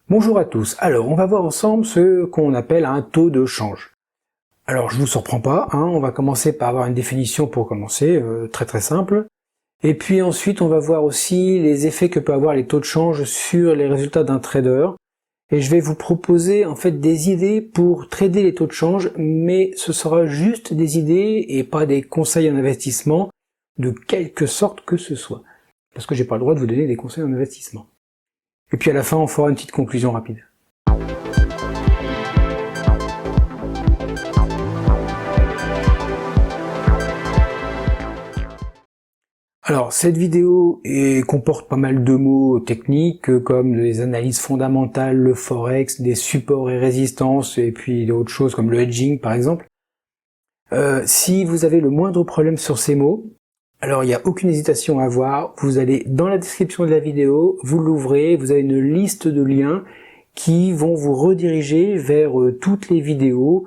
Bonjour à tous. Alors, on va voir ensemble ce qu'on appelle un taux de change. Alors, je vous surprends pas, on va commencer par avoir une définition pour commencer, très simple. Et puis ensuite, on va voir aussi les effets que peut avoir les taux de change sur les résultats d'un trader. Et je vais vous proposer en fait des idées pour trader les taux de change, mais ce sera juste des idées et pas des conseils en investissement de quelque sorte que ce soit. Parce que j'ai pas le droit de vous donner des conseils en investissement. Et puis à la fin, on fera une petite conclusion rapide. Alors, cette vidéo comporte pas mal de mots techniques, comme les analyses fondamentales, le forex, des supports et résistances, et puis d'autres choses comme le hedging par exemple. Si vous avez le moindre problème sur ces mots, alors il n'y a aucune hésitation à avoir, vous allez dans la description de la vidéo, vous l'ouvrez, vous avez une liste de liens qui vont vous rediriger vers toutes les vidéos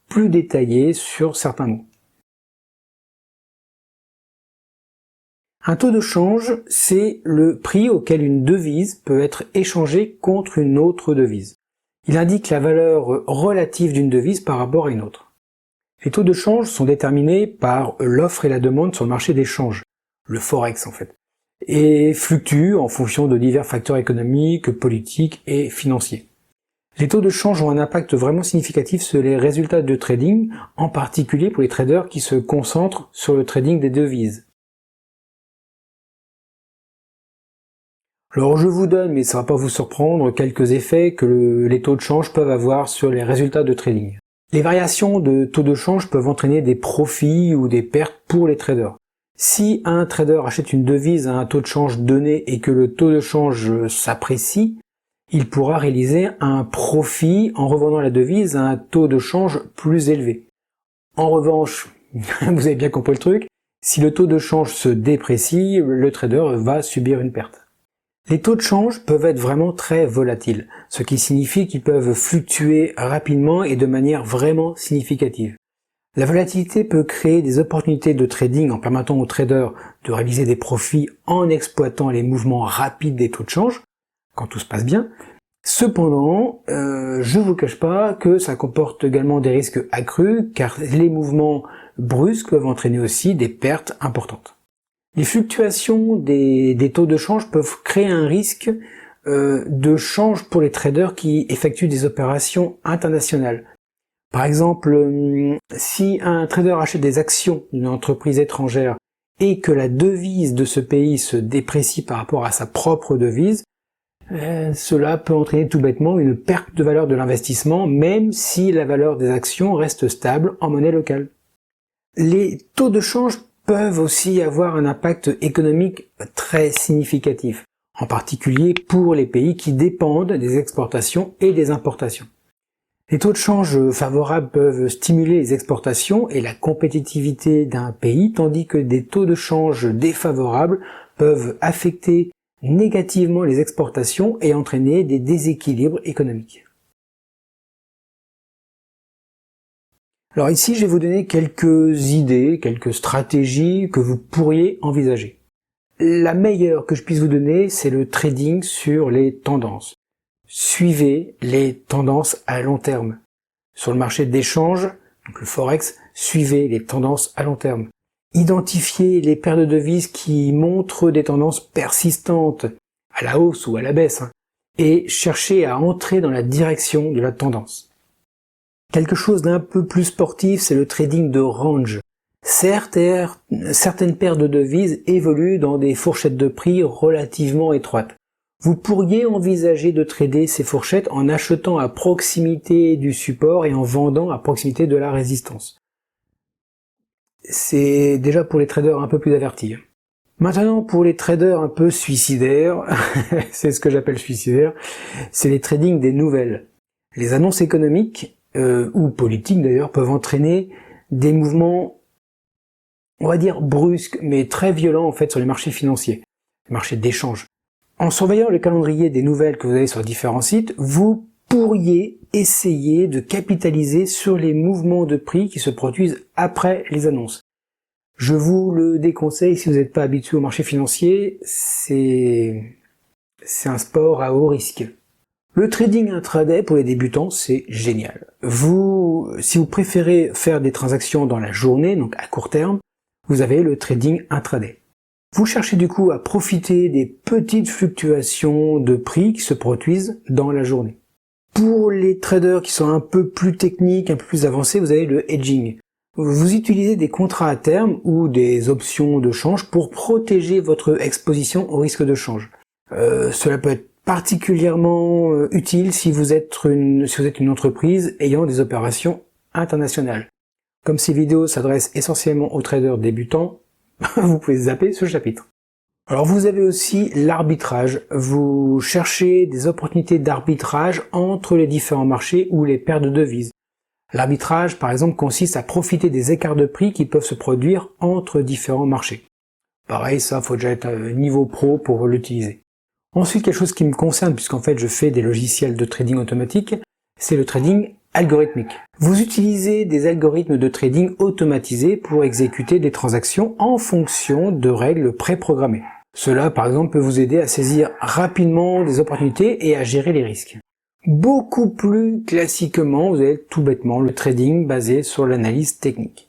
plus détaillées sur certains mots. Un taux de change, c'est le prix auquel une devise peut être échangée contre une autre devise. Il indique la valeur relative d'une devise par rapport à une autre. Les taux de change sont déterminés par l'offre et la demande sur le marché des changes, le forex en fait, et fluctuent en fonction de divers facteurs économiques, politiques et financiers. Les taux de change ont un impact vraiment significatif sur les résultats de trading, en particulier pour les traders qui se concentrent sur le trading des devises. Alors je vous donne, mais ça ne va pas vous surprendre, quelques effets que les taux de change peuvent avoir sur les résultats de trading. Les variations de taux de change peuvent entraîner des profits ou des pertes pour les traders. Si un trader achète une devise à un taux de change donné et que le taux de change s'apprécie, il pourra réaliser un profit en revendant la devise à un taux de change plus élevé. En revanche, vous avez bien compris le truc, si le taux de change se déprécie, le trader va subir une perte. Les taux de change peuvent être vraiment très volatiles, ce qui signifie qu'ils peuvent fluctuer rapidement et de manière vraiment significative. La volatilité peut créer des opportunités de trading en permettant aux traders de réaliser des profits en exploitant les mouvements rapides des taux de change, quand tout se passe bien. Cependant, je vous cache pas que ça comporte également des risques accrus, car les mouvements brusques peuvent entraîner aussi des pertes importantes. Les fluctuations des taux de change peuvent créer un risque de change pour les traders qui effectuent des opérations internationales. Par exemple, si un trader achète des actions d'une entreprise étrangère et que la devise de ce pays se déprécie par rapport à sa propre devise, cela peut entraîner tout bêtement une perte de valeur de l'investissement, même si la valeur des actions reste stable en monnaie locale. Les taux de change peuvent aussi avoir un impact économique très significatif, en particulier pour les pays qui dépendent des exportations et des importations. Les taux de change favorables peuvent stimuler les exportations et la compétitivité d'un pays, tandis que des taux de change défavorables peuvent affecter négativement les exportations et entraîner des déséquilibres économiques. Alors ici, je vais vous donner quelques idées, quelques stratégies que vous pourriez envisager. La meilleure que je puisse vous donner, c'est le trading sur les tendances. Suivez les tendances à long terme. Sur le marché d'échange, donc le forex, suivez les tendances à long terme. Identifiez les paires de devises qui montrent des tendances persistantes, à la hausse ou à la baisse, et cherchez à entrer dans la direction de la tendance. Quelque chose d'un peu plus sportif, c'est le trading de range. Certaines paires de devises évoluent dans des fourchettes de prix relativement étroites. Vous pourriez envisager de trader ces fourchettes en achetant à proximité du support et en vendant à proximité de la résistance. C'est déjà pour les traders un peu plus avertis. Maintenant, pour les traders un peu suicidaires, c'est ce que j'appelle suicidaire, c'est les trading des nouvelles. Les annonces économiques ou politiques d'ailleurs, peuvent entraîner des mouvements, on va dire brusques, mais très violents en fait sur les marchés financiers, les marchés d'échange. En surveillant le calendrier des nouvelles que vous avez sur différents sites, vous pourriez essayer de capitaliser sur les mouvements de prix qui se produisent après les annonces. Je vous le déconseille si vous n'êtes pas habitué au marché financier, c'est un sport à haut risque. Le trading intraday pour les débutants, c'est génial. Si vous préférez faire des transactions dans la journée, donc à court terme, vous avez le trading intraday. Vous cherchez du coup à profiter des petites fluctuations de prix qui se produisent dans la journée. Pour les traders qui sont un peu plus techniques, un peu plus avancés, vous avez le hedging. Vous utilisez des contrats à terme ou des options de change pour protéger votre exposition au risque de change. Cela peut être particulièrement utile si vous êtes une entreprise ayant des opérations internationales. Comme ces vidéos s'adressent essentiellement aux traders débutants, vous pouvez zapper ce chapitre. Alors vous avez aussi l'arbitrage. Vous cherchez des opportunités d'arbitrage entre les différents marchés ou les paires de devises. L'arbitrage, par exemple, consiste à profiter des écarts de prix qui peuvent se produire entre différents marchés. Pareil, ça, faut déjà être niveau pro pour l'utiliser. Ensuite, quelque chose qui me concerne, puisqu'en fait je fais des logiciels de trading automatique, c'est le trading algorithmique. Vous utilisez des algorithmes de trading automatisés pour exécuter des transactions en fonction de règles préprogrammées. Cela, par exemple, peut vous aider à saisir rapidement des opportunités et à gérer les risques. Beaucoup plus classiquement, vous avez tout bêtement le trading basé sur l'analyse technique.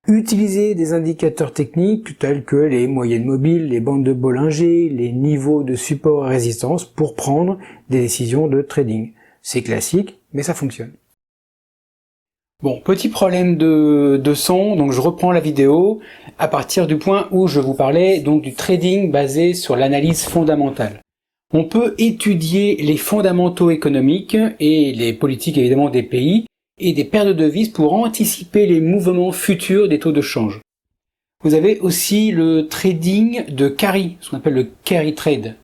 Utilisez des indicateurs techniques tels que les moyennes mobiles, les bandes de Bollinger, les niveaux de support et résistance pour prendre des décisions de trading. C'est classique, mais ça fonctionne. Bon, petit problème de son, donc je reprends la vidéo à partir du point où je vous parlais donc du trading basé sur l'analyse fondamentale. On peut étudier les fondamentaux économiques et les politiques évidemment des pays et des paires de devises pour anticiper les mouvements futurs des taux de change. Vous avez aussi le trading de carry, ce qu'on appelle le carry trade.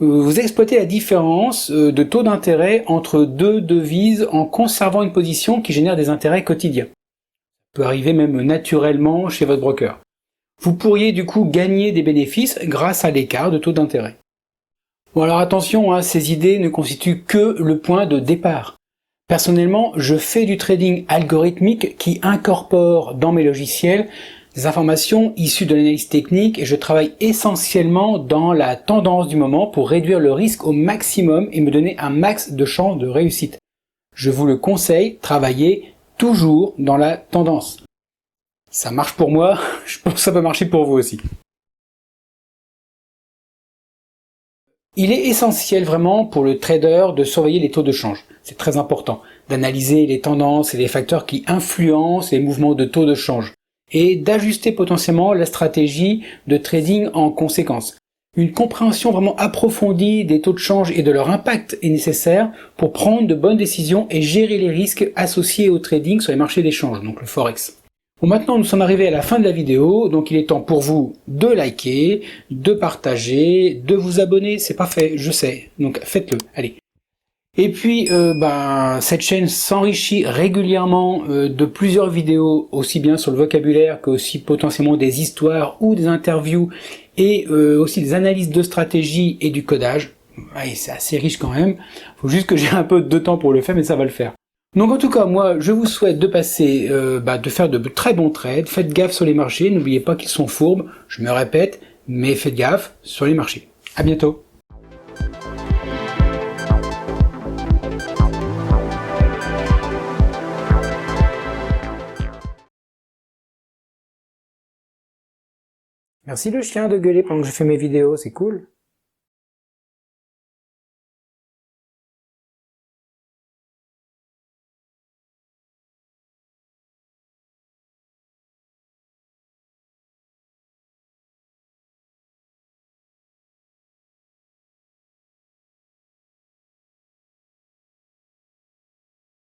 Vous exploitez la différence de taux d'intérêt entre deux devises en conservant une position qui génère des intérêts quotidiens. Ça peut arriver même naturellement chez votre broker. Vous pourriez du coup gagner des bénéfices grâce à l'écart de taux d'intérêt. Bon alors attention, ces idées ne constituent que le point de départ. Personnellement, je fais du trading algorithmique qui incorpore dans mes logiciels des informations issues de l'analyse technique et je travaille essentiellement dans la tendance du moment pour réduire le risque au maximum et me donner un max de chances de réussite. Je vous le conseille, travaillez toujours dans la tendance. Ça marche pour moi, je pense que ça peut marcher pour vous aussi. Il est essentiel vraiment pour le trader de surveiller les taux de change. C'est très important d'analyser les tendances et les facteurs qui influencent les mouvements de taux de change et d'ajuster potentiellement la stratégie de trading en conséquence. Une compréhension vraiment approfondie des taux de change et de leur impact est nécessaire pour prendre de bonnes décisions et gérer les risques associés au trading sur les marchés d'échange, donc le Forex. Bon, maintenant nous sommes arrivés à la fin de la vidéo, donc il est temps pour vous de liker, de partager, de vous abonner, c'est pas fait, je sais, donc faites-le, allez. Et puis, cette chaîne s'enrichit régulièrement de plusieurs vidéos, aussi bien sur le vocabulaire que aussi potentiellement des histoires ou des interviews et aussi des analyses de stratégie et du codage. Ouais, c'est assez riche quand même. Faut juste que j'ai un peu de temps pour le faire, mais ça va le faire. Donc en tout cas, moi, je vous souhaite de passer, de faire de très bons trades. Faites gaffe sur les marchés. N'oubliez pas qu'ils sont fourbes. Je me répète, mais faites gaffe sur les marchés. À bientôt. Merci le chien de gueuler pendant que je fais mes vidéos, c'est cool.